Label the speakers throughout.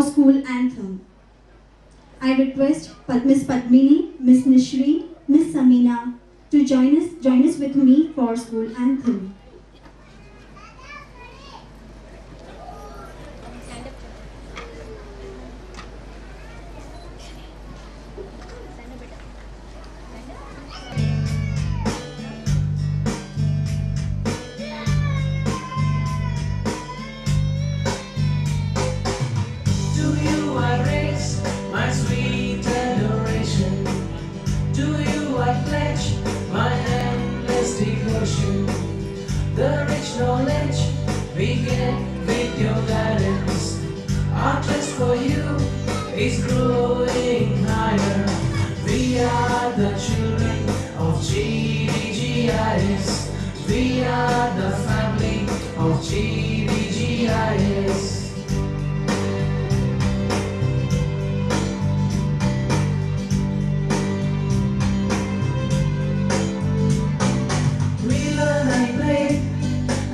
Speaker 1: school anthem. I request Miss Padmini, Miss Nishri, Miss Samina to join us with me for school anthem.
Speaker 2: The rich knowledge we get with your guidance. Our trust for you is growing higher. We are the children of GDGIS. We are the family of GDGIS.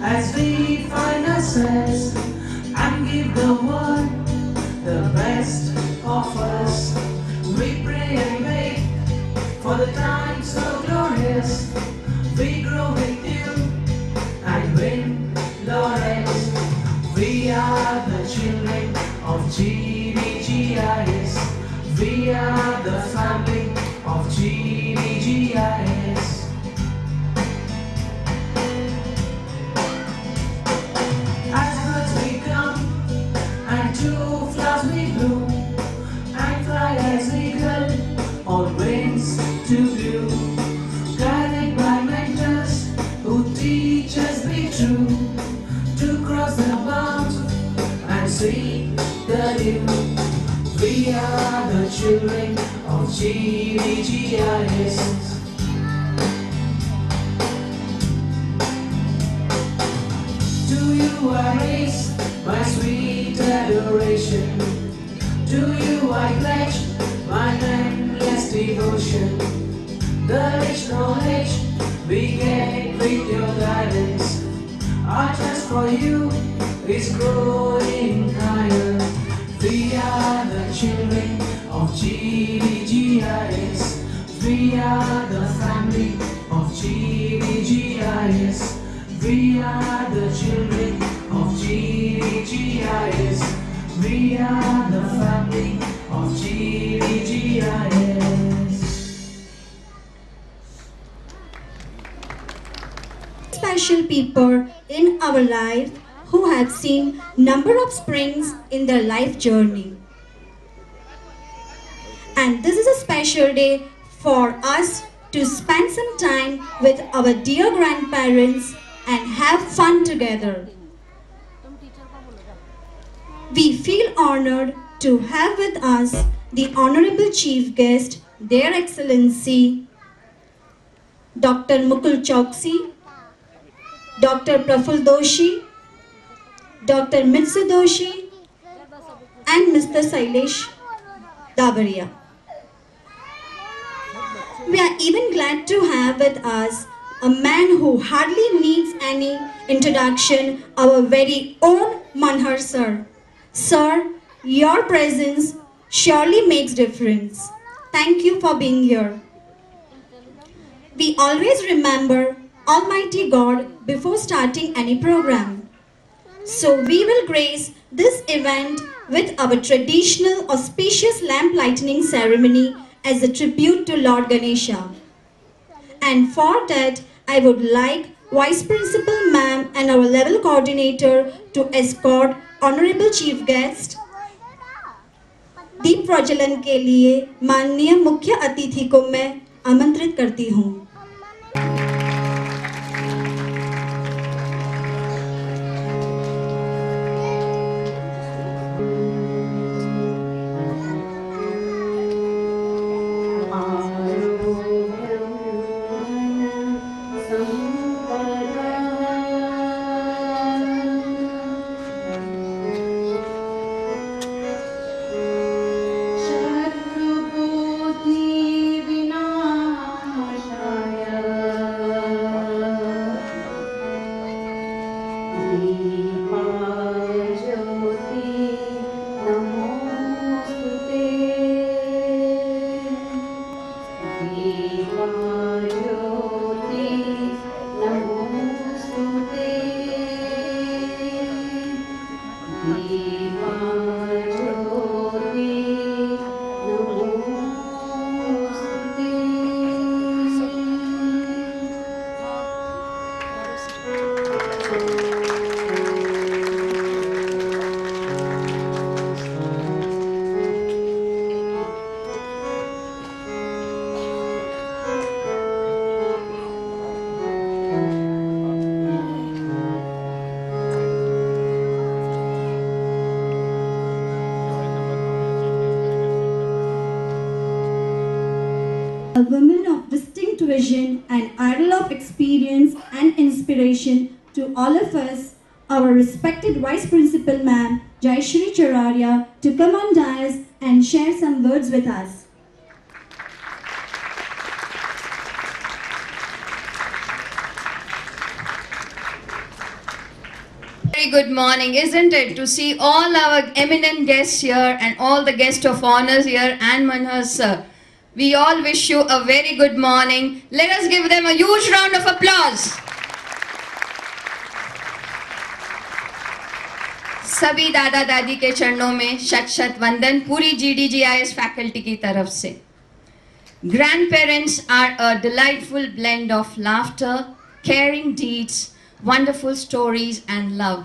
Speaker 2: As we find ourselves and give the world the best of us, we pray and wait for the time so glorious. We grow with you and win laurels. We are the children of GDGIS. We are the family of GDGIS. To do, guided by mentors who teach us be true, to cross the bound and see the new. We are the children of GDGIS. To you I raise my sweet adoration. To you I pledge my endless devotion. The rich knowledge we get with your guidance. Our trust for you is growing higher. We are the children of GDGIS. We are the family of GDGIS. We are the children of GDGIS. We are the family of GDGIS.
Speaker 1: Special people in our life who have seen number of springs in their life journey. And this is a special day for us to spend some time with our dear grandparents and have fun together. We feel honored to have with us the Honorable Chief Guest, Their Excellency Dr. Mukul Choksi, Dr. Praful Doshi, Dr. Mitsu Doshi, and Mr. Sailesh Davaria. We are even glad to have with us a man who hardly needs any introduction, our very own Manhar sir. Sir, your presence surely makes difference. Thank you for being here. We always remember Almighty God before starting any program. So we will grace this event with our traditional auspicious lamp lighting ceremony as a tribute to Lord Ganesha. And for that, I would like Vice Principal Ma'am and our level coordinator to escort Honorable Chief Guest दीप प्रज्वलन के लिए माननीय मुख्य अतिथि को मैं आमंत्रित करती हूँ।
Speaker 3: दीवाज्योति नमोस्तुते दीवाज्योति
Speaker 1: A woman of distinct vision, an idol of experience and inspiration to all of us, our respected Vice Principal Ma'am Jayashri Chararia, to come on dais and share some words with us.
Speaker 4: Very good morning, isn't it? To see all our eminent guests here and all the guests of honors here and Manhar sir. We all wish you a very good morning. Let us give them a huge round of applause. सभी दादा दादी के चरणों में शत शत वंदन पूरी GDGIS फैकल्टी की तरफ से. Grandparents are a delightful blend of laughter, caring deeds, wonderful stories and love.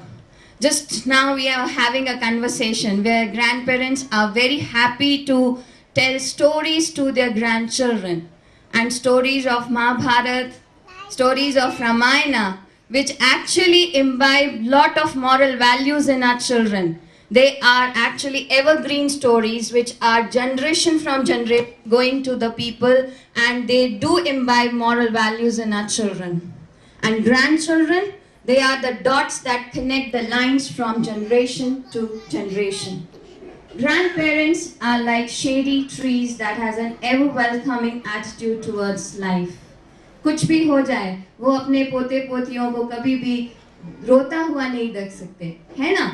Speaker 4: Just now we are having a conversation where grandparents are very happy to tell stories to their grandchildren, and stories of Mahabharata, stories of Ramayana, which actually imbibe lot of moral values in our children. They are actually evergreen stories which are generation from generation going to the people, and they do imbibe moral values in our children. And grandchildren, they are the dots that connect the lines from generation to generation. Grandparents are like shady trees that has an ever welcoming attitude towards life. कुछ भी हो जाए वो अपने पोते पोतियों को कभी भी रोता हुआ नहीं देख सकते, है ना?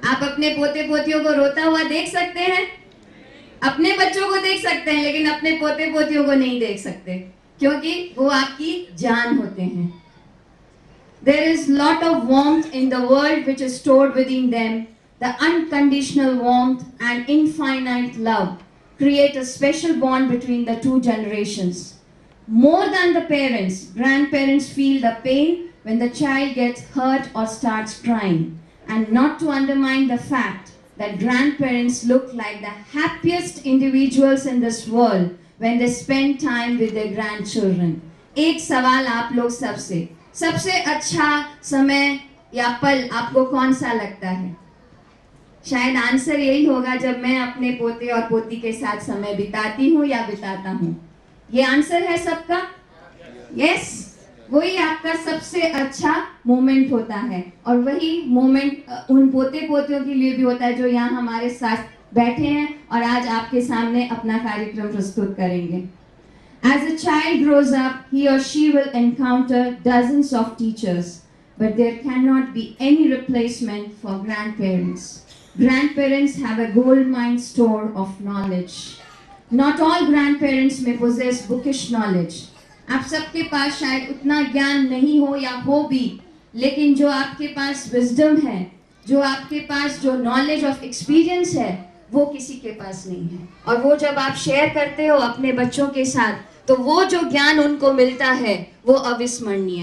Speaker 4: आप अपने पोते पोतियों को रोता हुआ देख सकते हैं? अपने बच्चों को देख सकते हैं लेकिन अपने पोते पोतियों को नहीं देख सकते, क्योंकि वो आपकी जान होते हैं. There is lot of warmth in the world which is stored within them. The unconditional warmth and infinite love create a special bond between the two generations. More than the parents, grandparents feel the pain when the child gets hurt or starts crying. And not to undermine the fact that grandparents look like the happiest individuals in this world when they spend time with their grandchildren. एक सवाल आप लोग सबसे अच्छा समय या पल आपको कौन सा लगता है? शायद आंसर यही होगा जब मैं अपने पोते और पोती के साथ समय बिताती हूँ या बिताता हूँ. ये आंसर है सबका? यस, वही आपका सबसे अच्छा मोमेंट होता है, और वही मोमेंट उन पोते पोतियों के लिए भी होता है जो यहाँ हमारे साथ बैठे हैं और आज आपके सामने अपना कार्यक्रम प्रस्तुत करेंगे. As a child grows up, he or she will encounter dozens of teachers, but there cannot be any replacement for grandparents. Grandparents have a gold mine store of knowledge. Not all grandparents may possess bookish knowledge. आप सबके पास शायद उतना ज्ञान नहीं हो या हो भी, लेकिन जो आपके पास wisdom है, जो आपके पास जो knowledge of experience है, वो किसी के पास नहीं है. और वो जब आप शेयर करते हो अपने बच्चों के साथ, तो वो जो ज्ञान उनको मिलता है वो अविस्मरणीय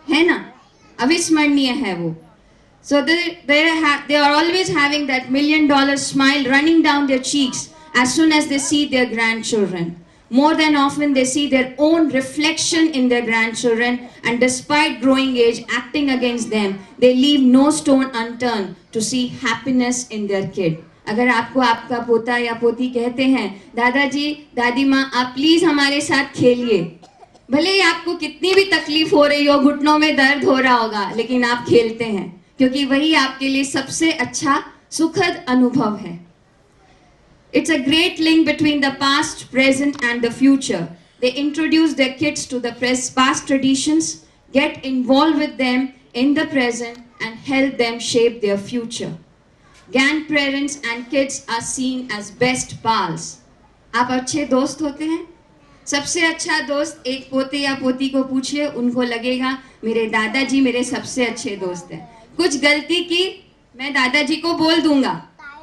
Speaker 4: है ना? अविस्मरणीय है वो. So they are always having that $1 million smile running down their cheeks as soon as they see their grandchildren. More than often they see their own reflection in their grandchildren, and despite growing age acting against them, they leave no stone unturned to see happiness in their kid. अगर आपको आपका पोता या पोती कहते हैं, दादाजी दादी माँ आप प्लीज हमारे साथ खेलिए, भले ही आपको कितनी भी तकलीफ हो रही हो, घुटनों में दर्द हो रहा होगा, लेकिन आप खेलते हैं क्योंकि वही आपके लिए सबसे अच्छा सुखद अनुभव है. It's a great link between the past, present and the future. They introduce their kids to the past traditions, get involved with them in the present and help them shape their future. Grandparents and kids are seen as best pals. आप अच्छे दोस्त होते हैं? सबसे अच्छा दोस्त एक पोते या पोती को पूछिए, उनको लगेगा मेरे दादाजी मेरे सबसे अच्छे दोस्त हैं. कुछ गलती की, मैं दादाजी को बोल दूंगा,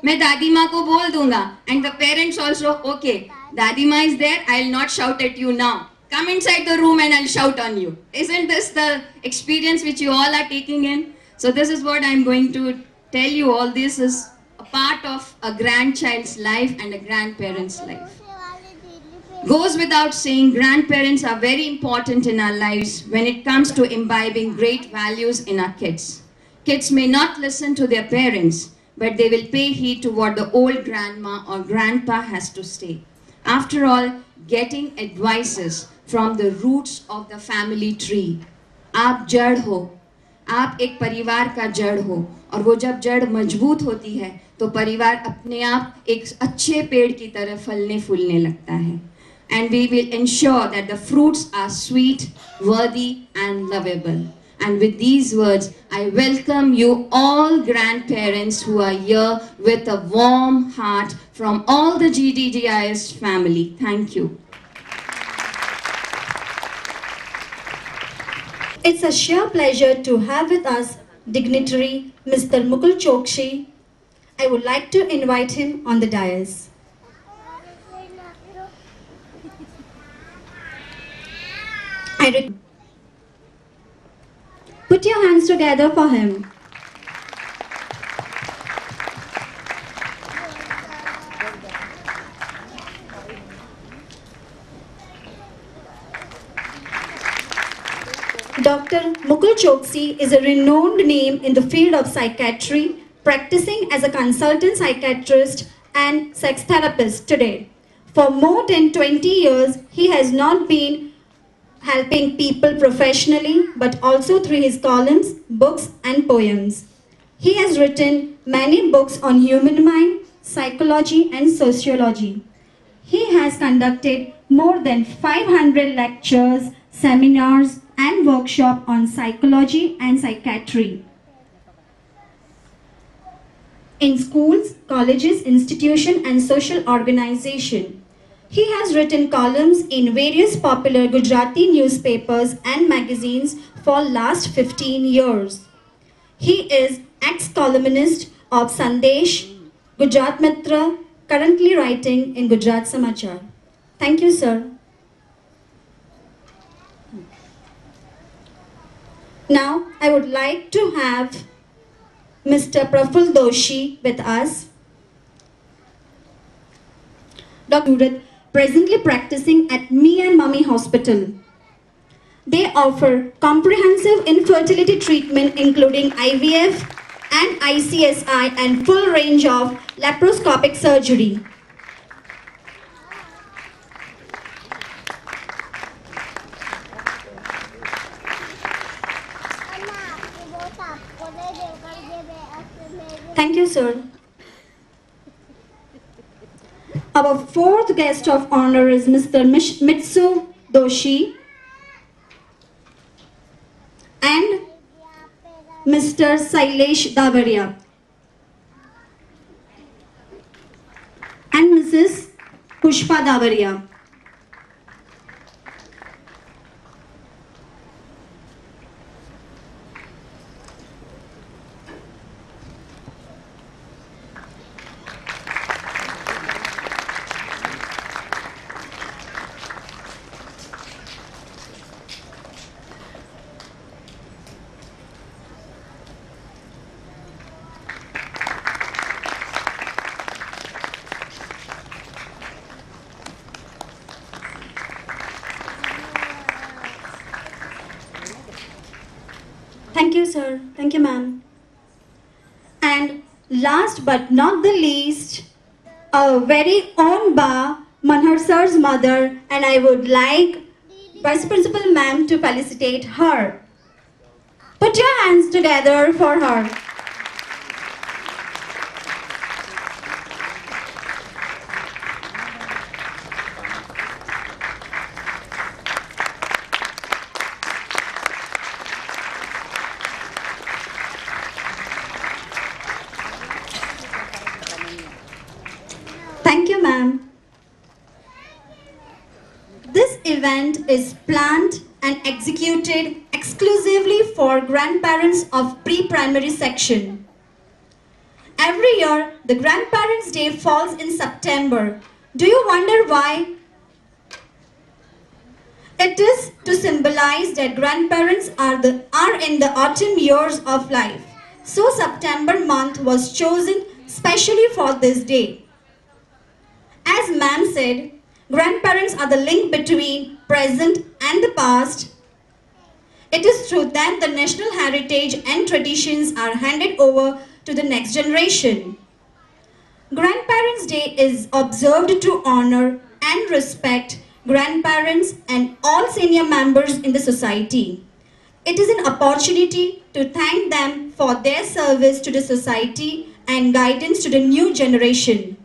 Speaker 4: मैं दादी माँ को बोल दूंगा, and the parents also, okay दादी माँ is there, I will not shout at you now, come inside the room and I'll shout on you. Isn't this the experience which you all are taking in? So this is what I'm going to tell you. All this is a part of a grandchild's life and a grandparent's life. Goes without saying, grandparents are very important in our lives when it comes to imbibing great values in our kids. Kids may not listen to their parents, but they will pay heed to what the old grandma or grandpa has to say. After all, getting advices from the roots of the family tree. आप जड़ हो, आप एक परिवार का जड़ हो, और वो जब जड़ मजबूत होती है तो परिवार अपने आप एक अच्छे पेड़ की तरह फलने फूलने लगता है. And we will ensure that the fruits are sweet, worthy and lovable. And with these words, I welcome you all grandparents who are here with a warm heart from all the GDGIS family. Thank you.
Speaker 1: It's a sheer pleasure to have with us dignitary Mr. Mukul Chokshi. I would like to invite him on the dais. Put your hands together for him. Dr. Mukul Chokshi is a renowned name in the field of psychiatry, practicing as a consultant psychiatrist and sex therapist today. For more than 20 years, he has not been helping people professionally, but also through his columns, books, and poems. He has written many books on human mind, psychology, and sociology. He has conducted more than 500 lectures, seminars, and workshops on psychology and psychiatry in schools, colleges, institutions, and social organizations. He has written columns in various popular Gujarati newspapers and magazines for last 15 years. He is ex-columnist of Sandesh, Gujarat Mitra, currently writing in Gujarat Samachar. Thank you, sir. Now, I would like to have Mr. Praful Doshi with us. Dr. Judith, presently practicing at Me and Mummy Hospital. They offer comprehensive infertility treatment including IVF and ICSI and full range of laparoscopic surgery. Thank you, sir. Our fourth guest of honor is Mr. Mitsu Doshi and Mr. Sailesh Davaria and Mrs. Pushpa Davaria. Thank you, sir. Thank you, ma'am. And last but not the least, our very own Ba, Manhar sir's mother, and I would like Vice Principal ma'am to felicitate her. Put your hands together for her. Thank you, ma'am. This event is planned and executed exclusively for grandparents of pre-primary section. Every year, the Grandparents' Day falls in September. Do you wonder why? It is to symbolize that grandparents are in the autumn years of life. So September month was chosen specially for this day. As ma'am said, grandparents are the link between present and the past. It is through them the national heritage and traditions are handed over to the next generation. Grandparents' Day is observed to honor and respect grandparents and all senior members in the society. It is an opportunity to thank them for their service to the society and guidance to the new generation.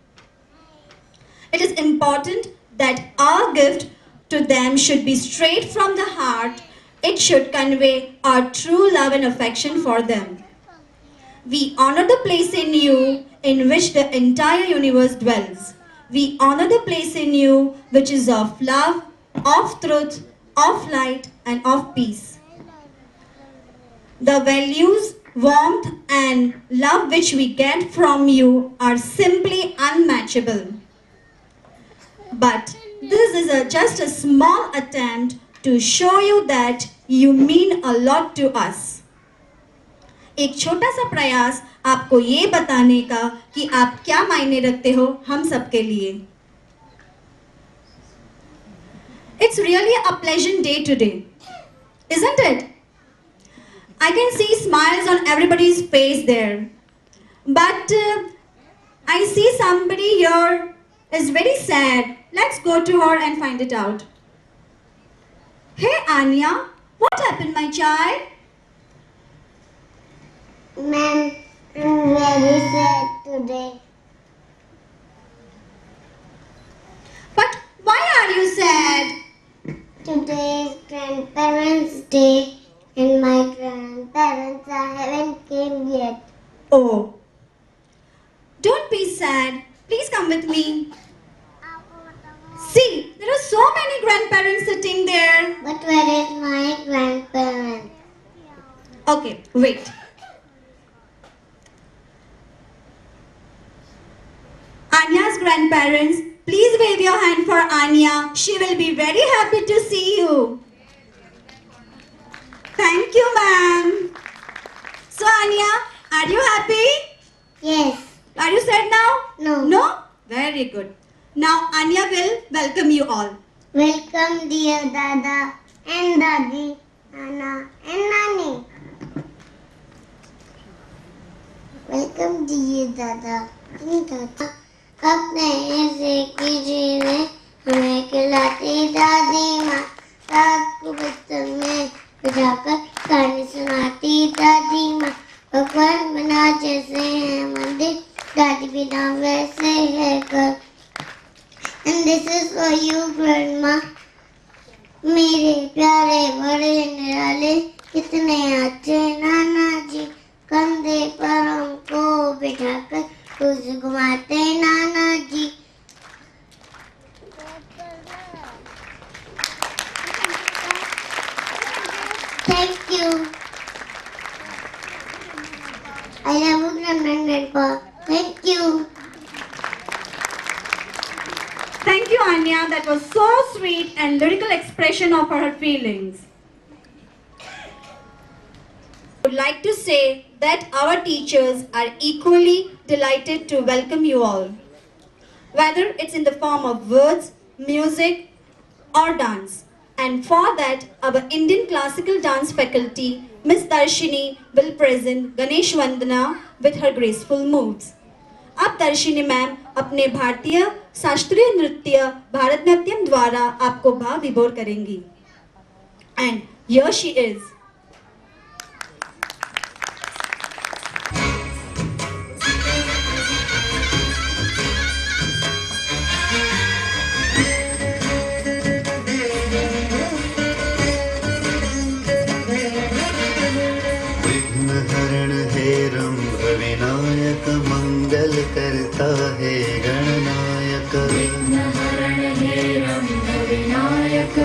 Speaker 1: It is important that our gift to them should be straight from the heart. It should convey our true love and affection for them. We honor the place in you in which the entire universe dwells. We honor the place in you which is of love, of truth, of light, and of peace. The values, warmth, and love which we get from you are simply unmatchable. But this is just a small attempt to show you that you mean a lot to us. एक छोटा सा प्रयास आपको ये बताने का कि आप क्या मायने रखते हो हम सबके लिए. It's really a pleasant day today, isn't it? I can see smiles on everybody's face there. But I see somebody here is very sad. Let's go to her and find it out. Hey Anya, what happened, my child?
Speaker 5: Ma'am, I'm very sad today.
Speaker 1: But why are you sad?
Speaker 5: Today is Grandparents' Day and my grandparents haven't came yet.
Speaker 1: Oh, don't be sad. Please come with me. See, there are so many grandparents sitting there.
Speaker 5: But where is my grandparent?
Speaker 1: Okay, wait. Anya's grandparents, please wave your hand for Anya. She will be very happy to see you. Thank you, ma'am. So, Anya, are you happy?
Speaker 5: Yes.
Speaker 1: Are you sad now?
Speaker 5: No.
Speaker 1: No? Very good. Now, Anya will welcome you all.
Speaker 5: Welcome dear Dada and Dadi, Nana and Nani. Welcome dear Dada and Dada. अपने ऐसे की जीवे हमें खिलाती दादी माँ. रात को बिस्तर में बिठाकर कहानी सुनाती दादी माँ. भगवान बिना जैसे है मंदिर, दादी बिना वैसे है घर. And this is for you grandma. मेरे प्यारे बड़े निराले कितने अच्छे नाना जी. कंधे पर हमको बिठाकर रोज घुमाते नाना जी. Thank you. I love you, Grandma and Grandpa. Thank you.
Speaker 1: Thank you, Anya. That was so sweet and lyrical expression of her feelings. I would like to say that our teachers are equally delighted to welcome you all. Whether it's in the form of words, music, or dance. And for that, our Indian classical dance faculty, Miss Darshini, will present Ganesh Vandana with her graceful moves. अब Darshini ma'am अपने भारतीय शास्त्रीय नृत्य भारतनाट्यम द्वारा आपको भाव विभोर करेंगी. And here she is.
Speaker 6: विघ्नहरण हे रंभ विनायक मंगल करता है गणनायक. विघ्नहरण हे रंभ विनायक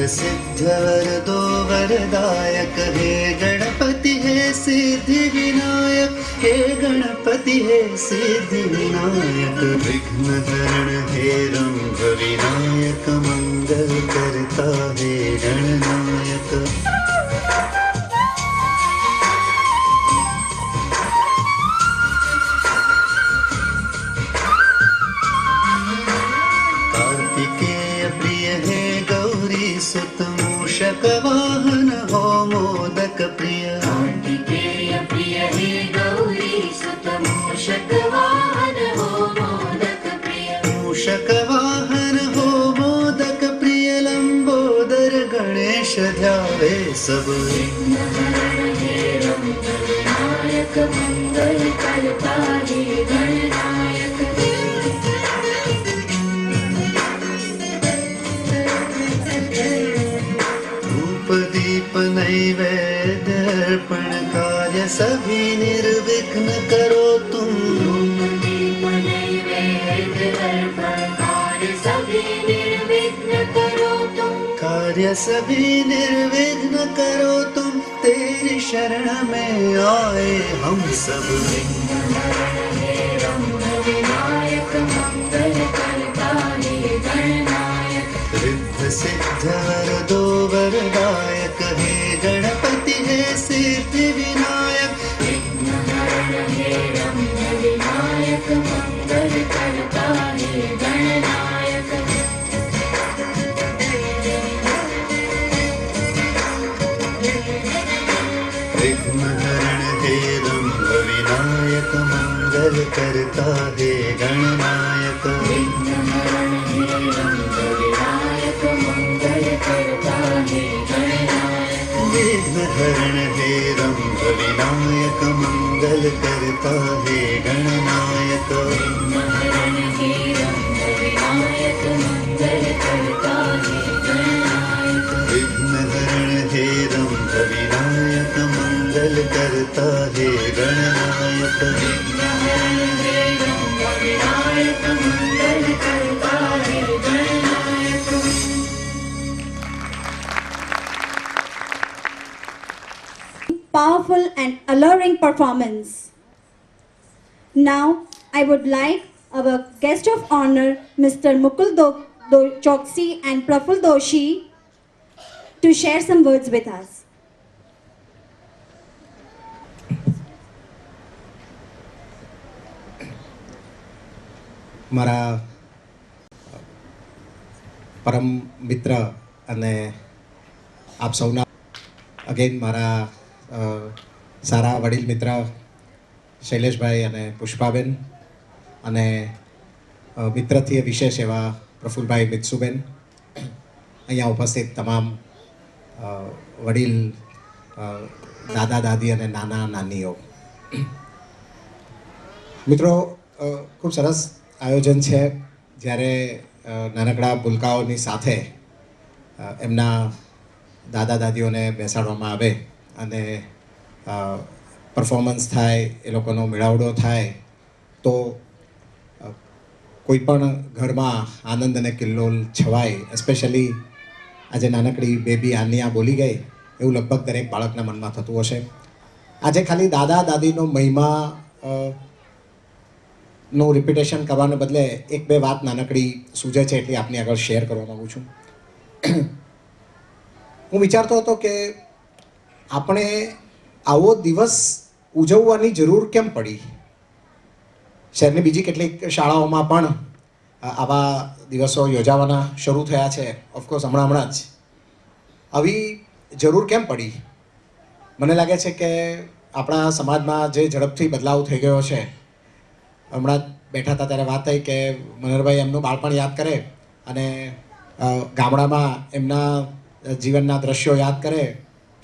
Speaker 6: रिद्ध सिद्ध वरदो वरदायक हे गणपति हे सिद्धि विनायक हे गणपति हे सिद्धि विनायक विघ्न हरण हे रंभ विनायक मंगल करता हे गणनायक कार्तिकेय प्रिय हे गौरी सुत मूषक वाहन हो मोदक प्रिय
Speaker 3: कार्तिकेय प्रिय हे गौरी सुत मूषक वाहन हो मोदक प्रिय
Speaker 6: मूषक वाहन हो मोदक प्रिय लंबोदर गणेश ध्यावे सब
Speaker 3: विघ्नहरण हे रंभ विनायक मंगल करता हे गणनायक
Speaker 6: धूप दीप नैवेद्य अर्पण कार्य सभी निर्विघ्न करो तुम
Speaker 3: दीप नैवेद्य अर्पण कार्य सभी निर्विघ्न करो तुम
Speaker 6: कार्य सभी निर्विघ्न करो तुम तेरी शरण में आए हम सब
Speaker 3: हे रंभ विनायक मंगल करता हे गणनायक
Speaker 6: रिद्ध सिद्ध वरदो वरदायक हे गणपति हे सिद्धि विनायक
Speaker 3: विघ्नहरण हे रंभ विनायक मंगल करता हे गणनायक
Speaker 6: विघ्न हरण हे रंभ विनायक मंगल करता हे गणनायक
Speaker 3: विघ्नहरण हे रंभ विनायक मंगल करता हे गणनायक
Speaker 6: विघ्न हरण हे रंभ विनायक मंगल करता हे गणनायक
Speaker 3: विघ्नहरण हे रंभ विनायक मंगल करता हे गणनायक
Speaker 6: विघ्न हरण हे रंभ विनायक मंगल करता हे गणनायक
Speaker 3: विघ्नहरण हे रंभ विनायक मंगल करता हे Gananayak
Speaker 1: Powerful and alluring performance. Now, I would like our guest of honor, Mr. Mukul Choksi and Praful Doshi, to share some words with us.
Speaker 7: મારા પરમ મિત્ર અને આપ સૌના અગેન મારા સારા વડીલ મિત્ર શૈલેષભાઈ અને પુષ્પાબેન અને મિત્રથી વિશેષ એવા પ્રફુલભાઈ મિત્સુબેન અહીંયા ઉપસ્થિત તમામ વડીલ દાદા દાદી અને નાના નાનીઓ મિત્રો ખૂબ સરસ આયોજન છે જ્યારે નાનકડા ભૂલકાઓની સાથે એમના દાદા દાદીઓને બેસાડવામાં આવે અને પરફોર્મન્સ થાય એ લોકોનો મેળાવડો થાય તો કોઈ પણ ઘરમાં આનંદ અને કિલ્લોલ છવાય. એસ્પેશિયલી આજે નાનકડી બેબી આનિયા બોલી ગઈ એવું લગભગ દરેક બાળકના મનમાં થતું હશે. આજે ખાલી દાદા દાદીનો મહિમા નું રિપીટેશન કરવાને બદલે એક બે વાત નાનકડી સૂઝે છે એટલી આપની આગળ શેર કરવા માગું છું. હું વિચારતો હતો કે આપણે આવો દિવસ ઉજવવાની જરૂર કેમ પડી. શહેરની બીજી કેટલીક શાળાઓમાં પણ આવા દિવસો યોજાવાના શરૂ થયા છે. ઓફકોર્સ હમણાં જ આવી જરૂર કેમ પડી. મને લાગે છે કે આપણા સમાજમાં જે ઝડપથી બદલાવ થઈ ગયો છે. હમણાં બેઠા હતા ત્યારે વાત થઈ કે મનહરભાઈ એમનું બાળપણ યાદ કરે અને ગામડામાં એમના જીવનના દ્રશ્યો યાદ કરે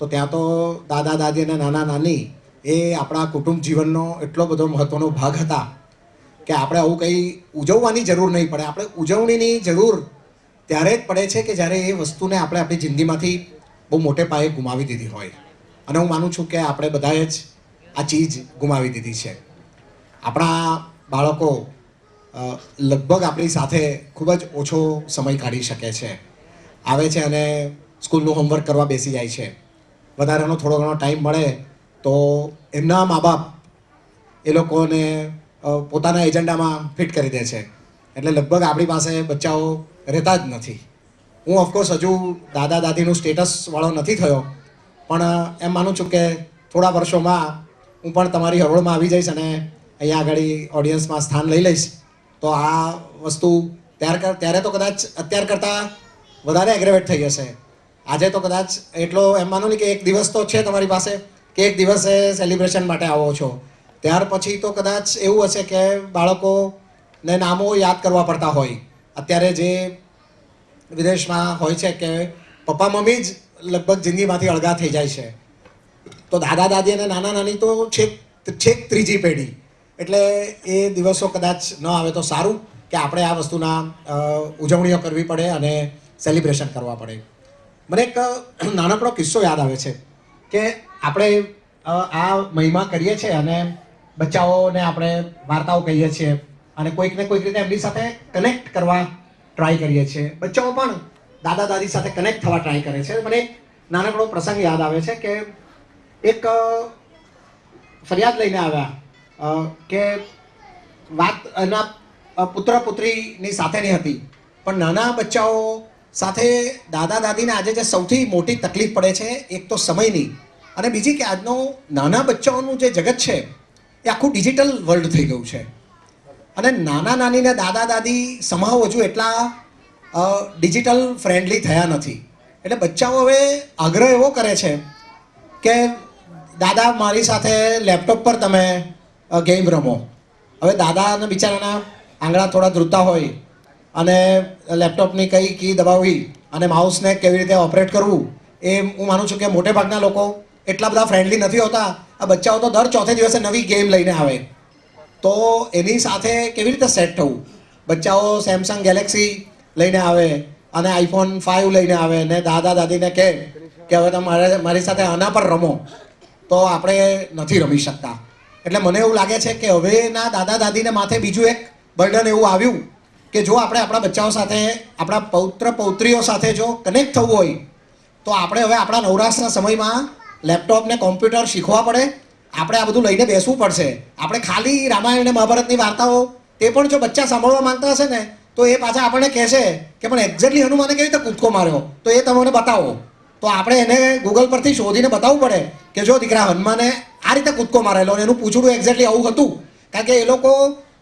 Speaker 7: તો ત્યાં તો દાદા દાદી અને નાના નાની એ આપણા કુટુંબ જીવનનો એટલો બધો મહત્ત્વનો ભાગ હતા કે આપણે આવું કંઈ ઉજવવાની જરૂર નહીં પડે. આપણે ઉજવણીની જરૂર ત્યારે જ પડે છે કે જ્યારે એ વસ્તુને આપણે આપણી જિંદગીમાંથી બહુ મોટે પાયે ગુમાવી દીધી હોય. અને હું માનું છું કે આપણે બધાએ જ આ ચીજ ગુમાવી દીધી છે. આપણા બાળકો લગભગ આપણી સાથે ખૂબ જ ઓછો સમય કાઢી શકે છે, આવે છે અને સ્કૂલનું હોમવર્ક કરવા બેસી જાય છે, વધારાનો થોડો ઘણો ટાઈમ મળે તો એમના મા બાપ એ લોકોને પોતાના એજન્ડામાં ફિટ કરી દે છે. એટલે લગભગ આપણી પાસે બચ્ચાઓ રહેતા જ નથી. હું ઓફકોર્સ હજુ દાદા દાદીનું સ્ટેટસવાળો નથી થયો, પણ એમ માનું છું કે થોડા વર્ષોમાં હું પણ તમારી હરોળમાં આવી જઈશ અને અહીંયા આગળ ઓડિયન્સમાં સ્થાન લઈ લઈશ. તો આ વસ્તુ ત્યારે તો કદાચ અત્યાર કરતાં વધારે એગ્રેવેટ થઈ જશે. આજે તો કદાચ એટલો એમ માનો નહીં કે એક દિવસ તો છે તમારી પાસે કે એક દિવસે સેલિબ્રેશન માટે આવો છો. ત્યાર પછી તો કદાચ એવું હશે કે બાળકોને નામો યાદ કરવા પડતા હોય. અત્યારે જે વિદેશમાં હોય છે કે પપ્પા મમ્મી જ લગભગ જિંદગીમાંથી અળગા થઈ જાય છે, તો દાદા દાદી અને નાના નાની તો છેક ત્રીજી પેઢી. એટલે એ દિવસો કદાચ ન આવે તો સારું કે આપણે આ વસ્તુના ઉજવણીઓ કરવી પડે અને સેલિબ્રેશન કરવા પડે. મને એક નાનકડો કિસ્સો યાદ આવે છે કે આપણે આ મહિમા કરીએ છીએ અને બચ્ચાઓને આપણે વાર્તાઓ કહીએ છીએ અને કોઈકને કોઈક રીતે એમની સાથે કનેક્ટ કરવા ટ્રાય કરીએ છીએ. બચ્ચાઓ પણ દાદા દાદી સાથે કનેક્ટ થવા ટ્રાય કરે છે. મને એક નાનકડો પ્રસંગ યાદ આવે છે કે એક ફરિયાદ લઈને આવ્યા કે વાત એના પુત્ર પુત્રીની સાથેની હતી, પણ નાના બચ્ચાઓ સાથે દાદા દાદીને આજે જે સૌથી મોટી તકલીફ પડે છે એક તો સમયની, અને બીજી કે આજનો નાના બચ્ચાઓનું જે જગત છે એ આખું ડિજિટલ વર્લ્ડ થઈ ગયું છે. અને નાના નાનીને દાદા દાદી સમાવ હજુ એટલા ડિજિટલ ફ્રેન્ડલી થયા નથી. એટલે બચ્ચાઓ હવે આગ્રહ એવો કરે છે કે દાદા મારી સાથે લેપટોપ પર તમે ગેમ રમો. હવે દાદાને બિચારાના આંગળા થોડા ધ્રુજતા હોય અને લેપટોપની કઈ કી દબાવવી અને માઉસને કેવી રીતે ઓપરેટ કરવું એ હું માનું છું કે મોટે ભાગના લોકો એટલા બધા ફ્રેન્ડલી નથી હોતા. આ બચ્ચાઓ તો દર ચોથે દિવસે નવી ગેમ લઈને આવે, તો એની સાથે કેવી રીતે સેટ થવું? બચ્ચાઓ સેમસંગ ગેલેક્સી લઈને આવે અને આઈફોન 5 લઈને આવે ને દાદા દાદીને કહે કે હવે તમે મારી સાથે આના પર રમો, તો આપણે નથી રમી શકતા. એટલે મને એવું લાગે છે કે હવેના દાદા દાદીને માથે બીજું એક બર્ડન એવું આવ્યું કે જો આપણે આપણા બચ્ચાઓ સાથે, આપણા પૌત્ર પૌત્રીઓ સાથે જો કનેક્ટ થવું હોય તો આપણે હવે આપણા નવરાશના સમયમાં લેપટોપ ને કોમ્પ્યુટર શીખવા પડે. આપણે આ બધું લઈને બેસવું પડશે. આપણે ખાલી રામાયણ અને મહાભારતની વાર્તાઓ તે પણ જો બચ્ચા સાંભળવા માંગતા હશે ને તો એ પાછા આપણને કહેશે કે પણ એક્ઝેક્ટલી હનુમાને કેવી રીતે કૂદકો માર્યો તો એ તમને બતાવો. તો આપણે એને ગૂગલ પરથી શોધીને બતાવવું પડે કે જો દીકરા હનુમાને આ રીતે કૂદકો મારેલો અને એનું પૂછડું એક્ઝેક્ટલી આવું હતું. કારણ કે એ લોકો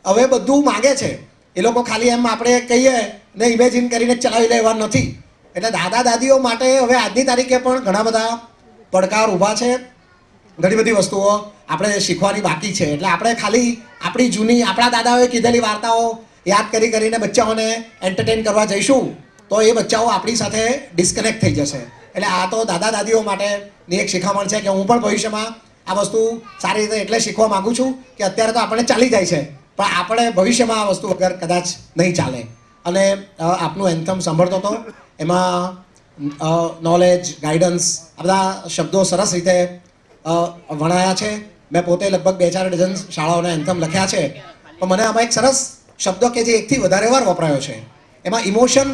Speaker 7: હવે બધું માગે છે. એ લોકો ખાલી એમ આપણે કહીએ ને ઇમેજિન કરીને ચલાવી લેવા નથી. એટલે દાદા દાદીઓ માટે હવે આજની તારીખે પણ ઘણા બધા પડકાર ઊભા છે. ઘણી બધી વસ્તુઓ આપણે શીખવાની બાકી છે. એટલે આપણે ખાલી આપણી જૂની આપણા દાદાઓએ કીધેલી વાર્તાઓ યાદ કરીને બચ્ચાઓને એન્ટરટેન કરવા જઈશું તો એ બચ્ચાઓ આપણી સાથે ડિસ્કનેક્ટ થઈ જશે. એટલે આ તો દાદા દાદીઓ માટેની એક શિખામણ છે કે હું પણ ભવિષ્યમાં આ વસ્તુ સારી રીતે એટલે શીખવા માગું છું કે અત્યારે તો આપણને ચાલી જાય છે, પણ આપણે ભવિષ્યમાં આ વસ્તુ વગર કદાચ નહીં ચાલે. અને આપનું એન્થમ સાંભળતો હતો એમાં નોલેજ, ગાઈડન્સ આ બધા શબ્દો સરસ રીતે વણાયા છે. મેં પોતે લગભગ 2-4 ડઝન શાળાઓના એન્થમ લખ્યા છે, પણ મને આમાં એક સરસ શબ્દ કે જે 1થી વધારે વાર વપરાયો છે, એમાં ઇમોશન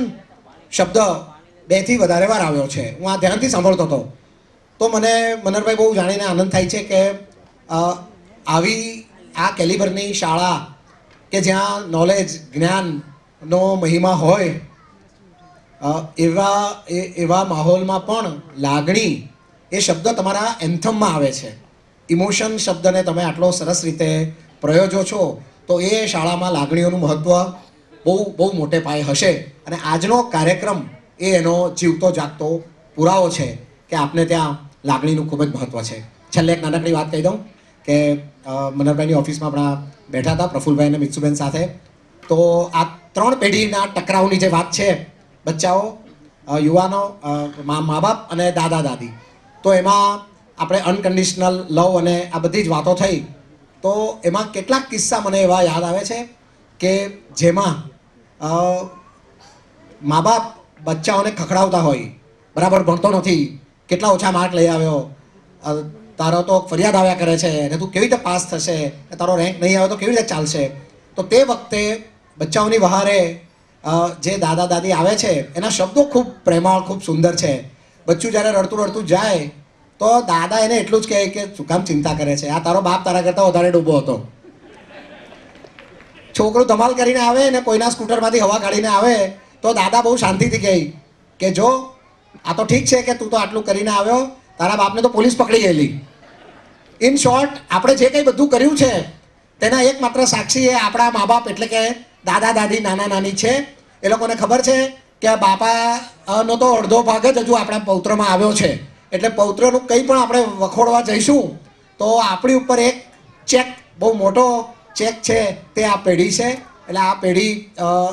Speaker 7: શબ્દ 2થી વધારે વાર આવ્યો છે. હું આ ધ્યાનથી સાંભળતો હતો તો મને મનરભાઈ બહુ જાણીને આનંદ થાય છે કે આવી આ કેલિબરની શાળા કે જ્યાં નોલેજ, જ્ઞાનનો મહિમા હોય એવા માહોલમાં પણ લાગણી એ શબ્દ તમારા એન્થમમાં આવે છે. ઇમોશન શબ્દને તમે આટલો સરસ રીતે પ્રયોજો છો તો એ શાળામાં લાગણીઓનું મહત્ત્વ બહુ મોટે પાયે હશે. અને આજનો કાર્યક્રમ એ એનો જીવતો જાગતો પુરાવો છે કે આપને ત્યાં લાગણીનું ખૂબ જ મહત્ત્વ છે. છેલ્લે એક નાનકડી વાત કહી દઉં કે મનરભાઈની ઓફિસમાં આપણા બેઠા હતા પ્રફુલભાઈ અને મિત્સુબેન સાથે, તો આ 3 પેઢીના ટકરાવની જે વાત છે, બચ્ચાઓ, યુવાનો, મા બાપ અને દાદા દાદી, તો એમાં આપણે અનકન્ડિશનલ લવ અને આ બધી જ વાતો થઈ. તો એમાં કેટલાક કિસ્સા મને એવા યાદ આવે છે કે જેમાં મા બાપ બચ્ચાઓને ખખડાવતા હોય, બરાબર ભણતો નથી, કેટલા ઓછા માર્ક લઈ આવ્યો, તારો તો ફરિયાદ આવ્યા કરે છે અને તું કેવી રીતે પાસ થશે, તારો રેન્ક નહીં આવે તો કેવી રીતે ચાલશે. તો તે વખતે બચ્ચાઓની વહારે જે દાદા દાદી આવે છે એના શબ્દો ખૂબ પ્રેમાળ, ખૂબ સુંદર છે. બચ્ચું જ્યારે રડતું રડતું જાય તો દાદા એને એટલું જ કહે કે શું કામ ચિંતા કરે છે, આ તારો બાપ તારા કરતાં વધારે ડૂબો હતો. છોકરું ધમાલ કરીને આવે ને કોઈના સ્કૂટરમાંથી હવા કાઢીને આવે તો દાદા બહુ શાંતિથી કહે કે જો આ તો ઠીક છે કે તું તો આટલું કરીને આવ્યો, તારા બાપને તો પોલીસ પકડી ગયેલી. ઇન શોર્ટ, આપણે જે કંઈ બધું કર્યું છે તેના એકમાત્ર સાક્ષી એ આપણા મા બાપ એટલે કે દાદા દાદી નાના નાની છે. એ લોકોને ખબર છે કે બાપાનો તો અડધો ભાગ જ હજુ આપણા પૌત્રમાં આવ્યો છે, એટલે પૌત્રનું કંઈ પણ આપણે વખોડવા જઈશું તો આપણી ઉપર એક ચેક, બહુ મોટો ચેક છે તે આ પેઢી છે. એટલે આ પેઢી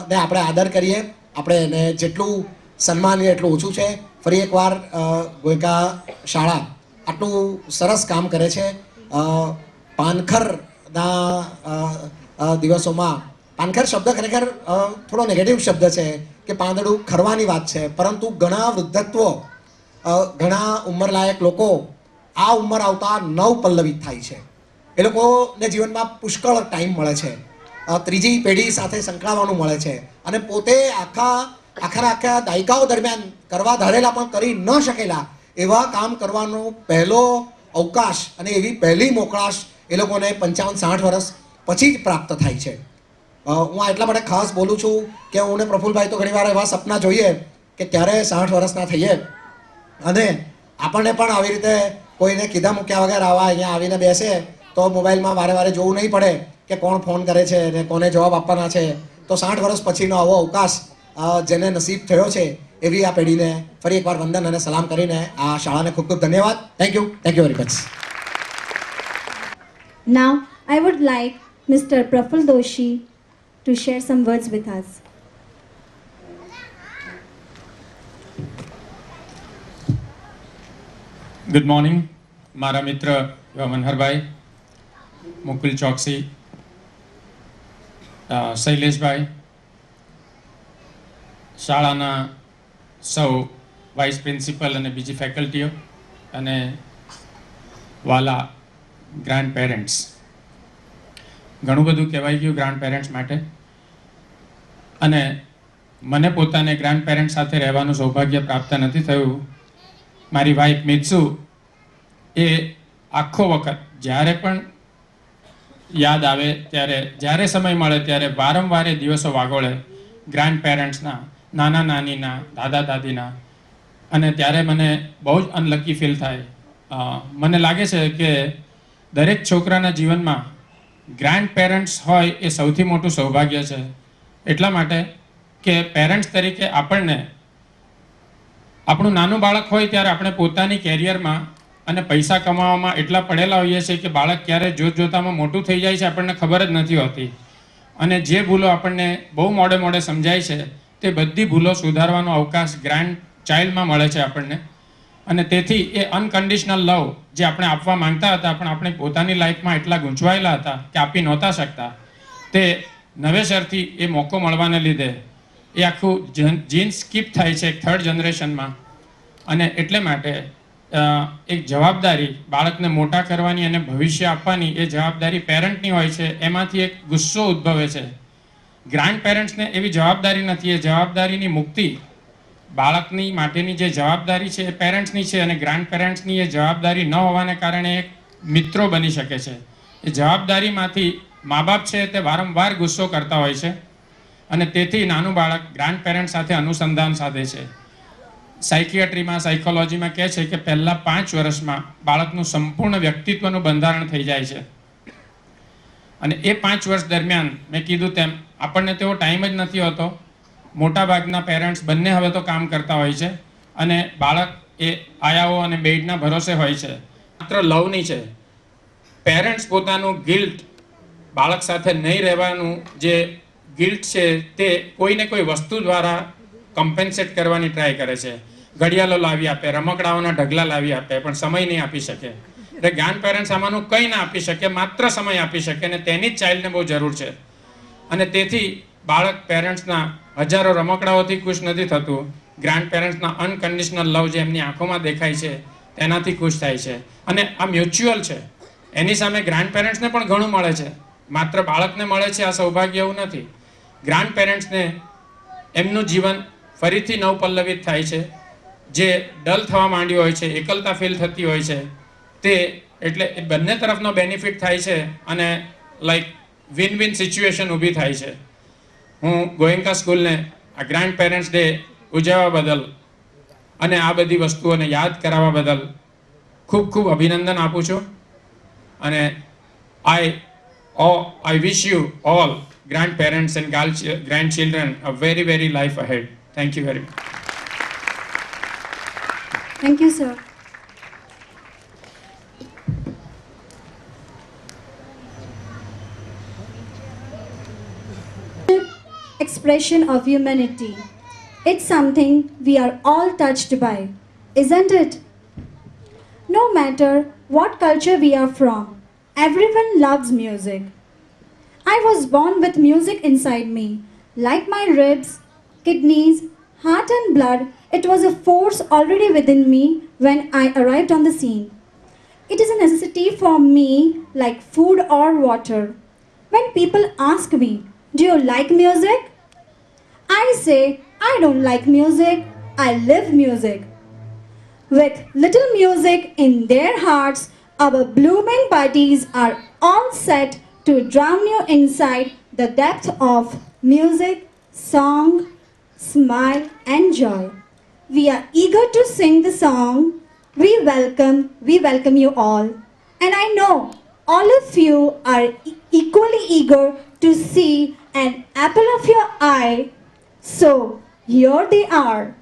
Speaker 7: ને આપણે આદર કરીએ, આપણે એને જેટલું સન્માન એટલું ઓછું છે. ફરી એકવાર ગોયકા શાળા આટલું સરસ કામ કરે છે. પાનખરના દિવસોમાં, પાનખર શબ્દ ખરેખર થોડો નેગેટિવ શબ્દ છે કે પાંદડું ખરવાની વાત છે, પરંતુ ઘણા વૃદ્ધત્વો, ઘણા ઉંમરલાયક લોકો આ ઉંમર આવતા નવ પલ્લવિત થાય છે. એ લોકોને જીવનમાં પુષ્કળ ટાઈમ મળે છે, ત્રીજી પેઢી સાથે સંકળાવાનું મળે છે, અને પોતે આખા દાયકાઓ દરમિયાન કરવા ધારેલા પણ કરી ન શકેલા એવા કામ કરવાનો પહેલો અવકાશ અને એવી પહેલી મોકળાશ એ લોકોને 55-60 વર્ષ પછી જ પ્રાપ્ત થાય છે. હું એટલા માટે ખાસ બોલું છું કે હું ને પ્રફુલભાઈ તો ઘણીવાર એવા સપના જોઈએ કે ત્યારે 60 વર્ષના થઈએ અને આપણને પણ આવી રીતે કોઈને કીધા મૂક્યા વગર આવા અહીંયા આવીને બેસે તો મોબાઈલમાં વારે વારે જોવું નહીં પડે કે કોણ ફોન કરે છે અને કોને જવાબ આપવાના છે. તો 60 વર્ષ પછીનો આવો અવકાશ જેને નસીબ થયો છે એવી આ પેઢીને ફરી એકવાર વંદન અને સલામ કરીને આ શાળાને ખૂબ ખૂબ ધન્યવાદ. Thank you very much.
Speaker 1: Now, I would like Mr. Praful Doshi to share some words with us.
Speaker 8: Good morning. મારા મિત્ર મનહરભાઈ, મુકુલ ચોકસી, શૈલેષભાઈ, શાળાના સૌ વાઇસ પ્રિન્સિપલ અને બીજી ફેકલ્ટીઓ અને વાલા ગ્રાન્ડ પેરેન્ટ્સ. ઘણું બધું કહેવાઈ ગયું ગ્રાન્ડ પેરેન્ટ્સ માટે, અને મને પોતાને ગ્રાન્ડ પેરેન્ટ્સ સાથે રહેવાનું સૌભાગ્ય પ્રાપ્ત નથી થયું. મારી વાઈફ મિત્સુ એ આખો વખત જ્યારે પણ યાદ આવે ત્યારે, જ્યારે સમય મળે ત્યારે વારંવાર એ દિવસો વાગોળે ગ્રાન્ડ પેરેન્ટ્સના, નાના નાનીના, દાદા દાદીના. અને ત્યારે મને બહુ જ અનલકી ફીલ થાય. મને લાગે છે કે દરેક છોકરાના જીવનમાં ગ્રાન્ડ પેરેન્ટ્સ હોય એ સૌથી મોટું સૌભાગ્ય છે. એટલા માટે કે પેરેન્ટ્સ તરીકે આપણને, આપણું નાનું બાળક હોય ત્યારે આપણે પોતાની કેરિયરમાં અને પૈસા કમાવામાં એટલા પડેલા હોઈએ છીએ કે બાળક ક્યારે જોતામાં મોટું થઈ જાય છે આપણને ખબર જ નથી હોતી. અને જે ભૂલો આપણને બહુ મોડે સમજાય છે તે બધી ભૂલો સુધારવાનો અવકાશ ગ્રાન્ડ ચાઇલ્ડમાં મળે છે આપણને. અને તેથી એ અનકન્ડિશનલ લવ જે આપણે આપવા માંગતા હતા પણ આપણે પોતાની લાઈફમાં એટલા ગૂંચવાયેલા હતા કે આપી નહોતા શકતા, તે નવેસરથી એ મોકો મળવાને લીધે એ આખું જીન સ્કીપ થાય છે એક થર્ડ જનરેશનમાં. અને એટલે માટે એક જવાબદારી બાળકને મોટા કરવાની અને ભવિષ્ય આપવાની એ જવાબદારી પેરેન્ટની હોય છે. એમાંથી એક ગુસ્સો ઉદ્ભવે છે. ગ્રાન્ડ પેરેન્ટ્સને એવી જવાબદારી નથી. એ જવાબદારીની મુક્તિ, બાળકની માટેની જે જવાબદારી છે એ પેરેન્ટ્સની છે, અને ગ્રાન્ડ પેરેન્ટ્સની એ જવાબદારી ન હોવાને કારણે એક મિત્રો બની શકે છે. એ જવાબદારીમાંથી મા બાપ છે તે વારંવાર ગુસ્સો કરતા હોય છે, અને તેથી નાનું બાળક ગ્રાન્ડ પેરેન્ટ સાથે અનુસંધાન સાધે છે. સાયકિયાટ્રીમાં, સાયકોલોજીમાં કહે છે કે પહેલાં 5 વર્ષમાં બાળકનું સંપૂર્ણ વ્યક્તિત્વનું બંધારણ થઈ જાય છે. અને એ 5 વર્ષ દરમિયાન મેં કીધું તેમ આપણને તેવો ટાઈમ જ નથી હોતો. મોટાભાગના પેરેન્ટ્સ બંને હવે તો કામ કરતા હોય છે, અને બાળક એ આયાઓ અને બેડના ભરોસે હોય છે. માત્ર લવની છે. પેરેન્ટ્સ પોતાનું ગિલ્ટ, બાળક સાથે નહીં રહેવાનું જે ગિલ્ટ છે તે કોઈને કોઈ વસ્તુ દ્વારા કમ્પેન્સેટ કરવાની ટ્રાય કરે છે. ઘડિયાળો લાવી આપે, રમકડાઓના ઢગલા લાવી આપે, પણ સમય નહીં આપી શકે. એટલે ગ્રાન્ડ પેરેન્ટ્સ આમાંનું કંઈ ના આપી શકે, માત્ર સમય આપી શકે, અને તેની જ ચાઇલ્ડને બહુ જરૂર છે. અને તેથી બાળક પેરેન્ટ્સના હજારો રમકડાઓથી ખુશ નથી થતું. ગ્રાન્ડ પેરેન્ટ્સના અનકન્ડિશનલ લવ જે એમની આંખોમાં દેખાય છે તેનાથી ખુશ થાય છે. અને આ મ્યુચ્યુઅલ છે. એની સામે ગ્રાન્ડ પેરેન્ટ્સને પણ ઘણું મળે છે. માત્ર બાળકને મળે છે આ સૌભાગ્ય એવું નથી. ગ્રાન્ડ પેરેન્ટ્સને એમનું જીવન ફરીથી નવપલ્લવિત થાય છે. જે ડલ થવા માંડ્યો હોય છે, એકલતા ફીલ થતી હોય છે, તે એટલે એ બંને તરફનો બેનિફિટ થાય છે અને લાઈક વિન વિન સિચ્યુએશન ઊભી થાય છે. હું ગોયંકા સ્કૂલને આ ગ્રાન્ડ પેરેન્ટ્સ ડે ઉજવવા બદલ અને આ બધી વસ્તુઓને યાદ કરાવવા બદલ ખૂબ ખૂબ અભિનંદન આપું છું. અને I wish you all grandparents and grandchildren a very, very life ahead. Thank you very much.
Speaker 1: Thank you, sir. Expression of humanity. It's something we are all touched by, isn't it? No matter what culture we are from, everyone loves music. I was born with music inside me. Like my ribs, kidneys, heart and blood, it was a force already within me when I arrived on the scene. It is a necessity for me like food or water. When people ask me, do you like music? I say, I don't like music, I live music. With little music in their hearts, our blooming bodies are all set to drown you inside the depth of music, song, smile and joy. We are eager to sing the song. We welcome you all. And I know all of you are equally eager to see an apple of your eye. So, here they are.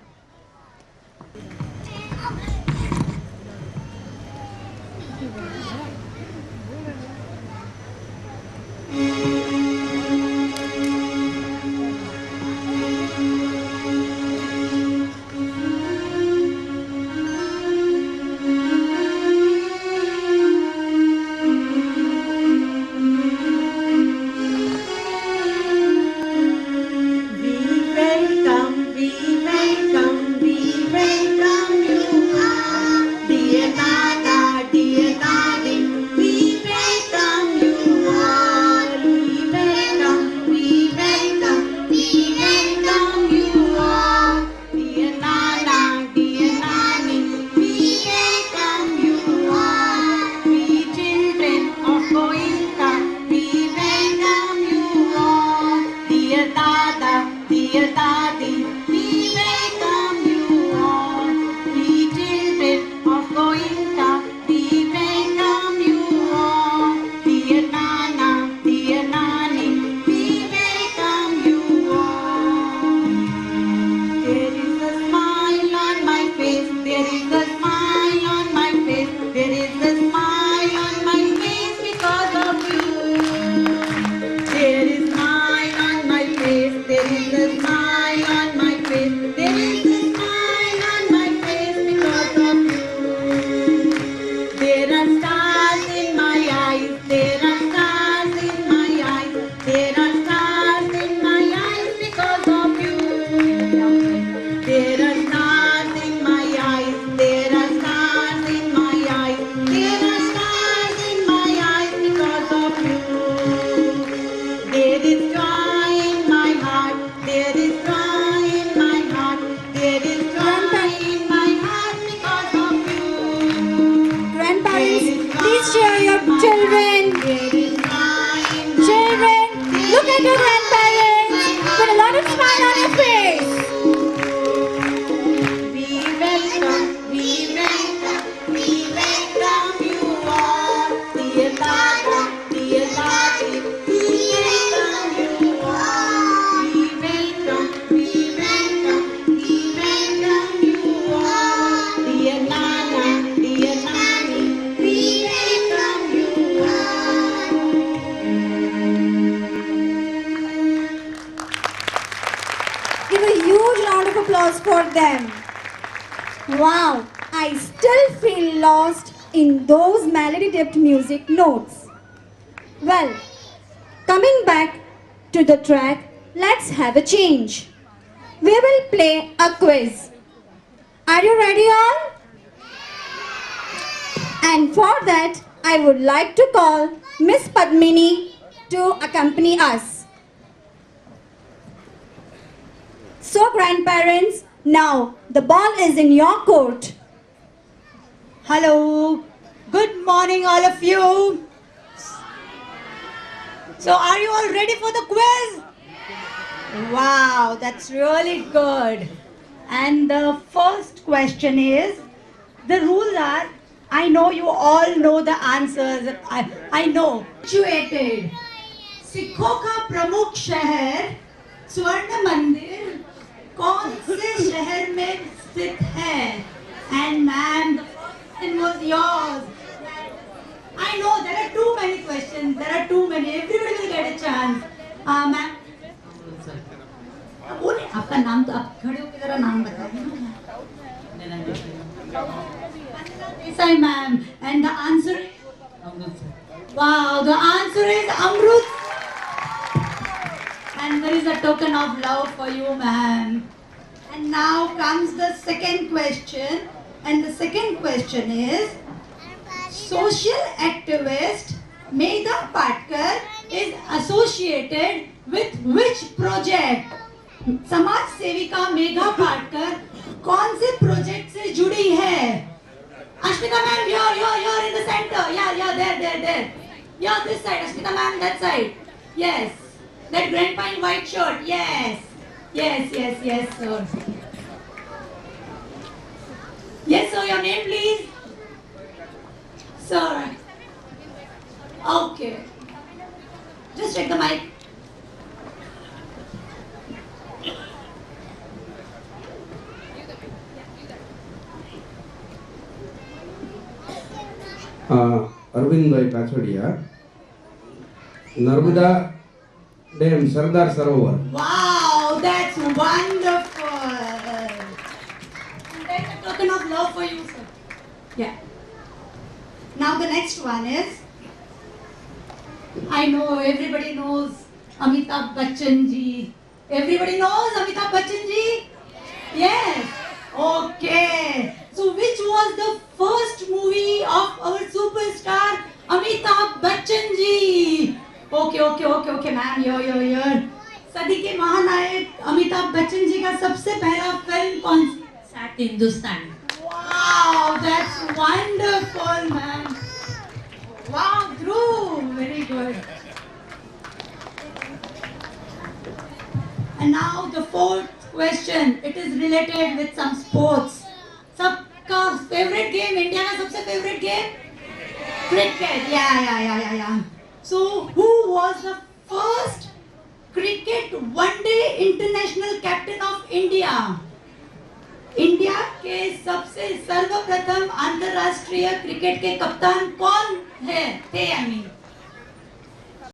Speaker 1: Give a huge round of applause for them. Wow, I still feel lost in those melody-dipped music notes. Well, coming back to the track, let's have a change. We will play a quiz. Are you ready all? And for that, I would like to call Miss Padmini to accompany us. So grandparents, Now, the ball is in your court.
Speaker 9: Hello. Good morning, all of you. So, are you all ready for the quiz? Wow, that's really good. And the first question is, the rules are, I know you all know the answers. I know. Situated. सिखों का प्रमुख शहर स्वर्ण मंदिर कौन से शहर में स्थित है? And ma'am, the question was yours. I know there are too many questions. There are too many. Everybody will get a chance. Ma'am. बोले आपका नाम तो आप खड़े होकर जरा नाम बताइए. Desai ma'am. And the answer is? Wow, the answer is Amrut. And there is a token of love for you, ma'am. And now comes the second question. And the second question is, social activist Megha Patkar is associated with which project? समाज सेविका मेघा पाटकर कौन से project से जुड़ी है? Ashmita ma'am, you're in the center. Yeah, there. Yeah, this side. Ashmita ma'am, that side. Yes. That grandpa in white shirt. Yes, sir. Yes, sir, your name please? Sir. Okay. Just take the mic.
Speaker 10: Arvindbhai Kachhadiya, Narmada dam, Sardar Sarovar.
Speaker 9: Wow, that's wonderful. That's a token of love for you, sir. Yeah. Now the next one is, I know everybody knows Amitabh Bachchan ji. Everybody knows Amitabh Bachchan ji? Yes. Okay. So which was the first movie of our superstar Amitabh Bachchan ji? Okay, ma'am. You're. सदी के महानायक अमिताभ बच्चन जी का सबसे पहला film कौन सी?
Speaker 3: साथ Hindustan.
Speaker 9: Wow, that's wonderful, ma'am. Wow, Dhruv, very good. And now the fourth question. It is related with some sports. सबका favorite game, India का सबसे favorite game? Cricket. Yeah. So who was the first cricket one-day international captain of India? India के सबसे सर्वप्रथम अंतरराष्ट्रीय cricket के कप्तान कौन है थे?